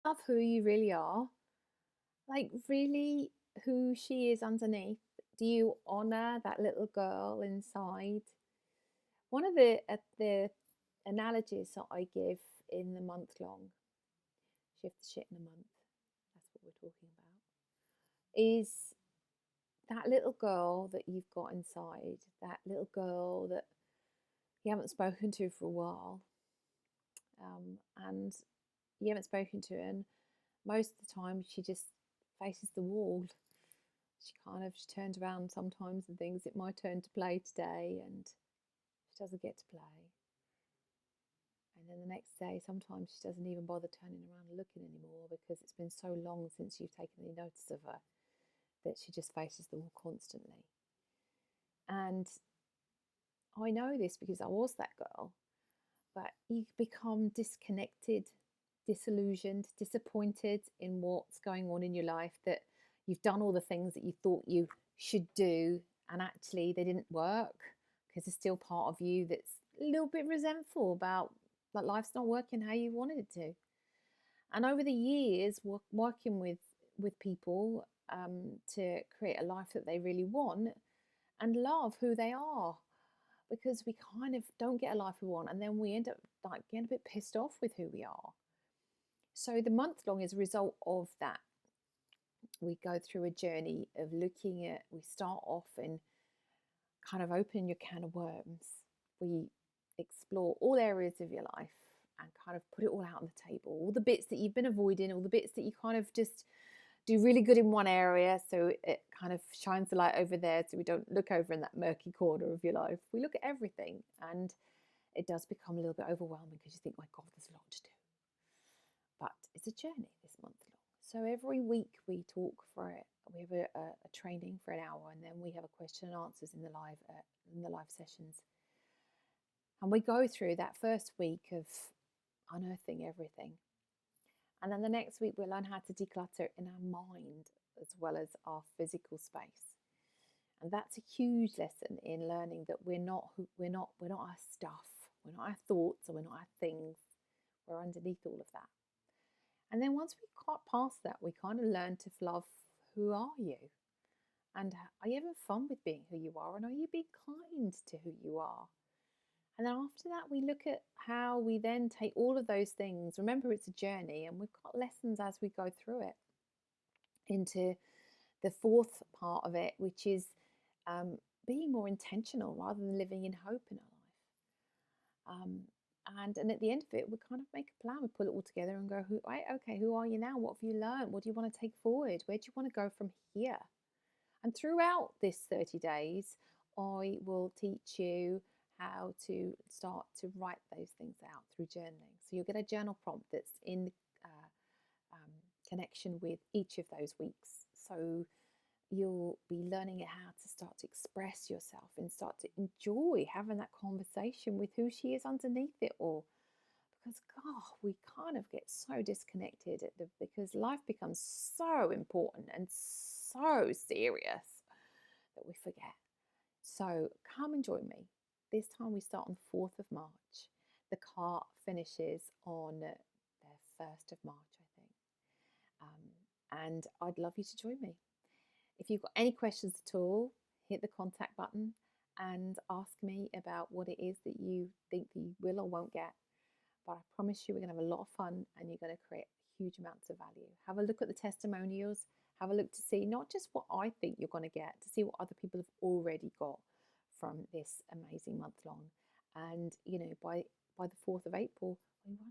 Love who you really are, like really who she is underneath. Do you honor that little girl inside? One of the analogies that I give in the month long shift the shit in a month, that's what we're talking about, is that little girl that you've got inside, that little girl that you haven't spoken to for a while, and you haven't spoken to her, and most of the time she just faces the wall. She turns around sometimes and thinks it's my turn to play today, and she doesn't get to play. And then the next day, sometimes she doesn't even bother turning around and looking anymore because it's been so long since you've taken any notice of her that she just faces the wall constantly. And I know this because I was that girl, but you become disconnected, disillusioned, disappointed in what's going on in your life, that you've done all the things that you thought you should do and actually they didn't work because there's still part of you that's a little bit resentful about that life's not working how you wanted it to. And over the years, working with people to create a life that they really want and love who they are, because we kind of don't get a life we want and then we end up like getting a bit pissed off with who we are. So the month long is a result of that. We go through a journey of looking at, we start off in kind of opening your can of worms. We explore all areas of your life and kind of put it all out on the table, all the bits that you've been avoiding, all the bits that you kind of just do really good in one area, so it kind of shines the light over there so we don't look over in that murky corner of your life. We look at everything, and it does become a little bit overwhelming because you think, my God, there's a lot to do. But it's a journey this month long. So every week we talk for it. We have a training for an hour, and then we have a question and answers in the live sessions. And we go through that first week of unearthing everything. And then the next week we'll learn how to declutter in our mind as well as our physical space. And that's a huge lesson in learning that we're not our stuff, we're not our thoughts, or we're not our things. We're underneath all of that. And then once we got past that, we kind of learn to love, who are you? And are you having fun with being who you are? And are you being kind to who you are? And then after that, we look at how we then take all of those things. Remember, it's a journey, and we've got lessons as we go through it into the fourth part of it, which is being more intentional rather than living in hope in our life. And at the end of it, we kind of make a plan. We pull it all together and go, right, okay, who are you now? What have you learned? What do you want to take forward? Where do you want to go from here? And throughout this 30 days, I will teach you how to start to write those things out through journaling. So you'll get a journal prompt that's in connection with each of those weeks. So you'll be learning how to start to express yourself and start to enjoy having that conversation with who she is underneath it all. Because, God, we kind of get so disconnected because life becomes so important and so serious that we forget. So come and join me. This time we start on the 4th of March. The cart finishes on the 1st of March, I think. And I'd love you to join me. If you've got any questions at all, hit the contact button and ask me about what it is that you think that you will or won't get. But I promise you, we're going to have a lot of fun and you're going to create huge amounts of value. Have a look at the testimonials. Have a look to see not just what I think you're going to get, to see what other people have already got from this amazing month long. And, you know, by the 4th of April, we will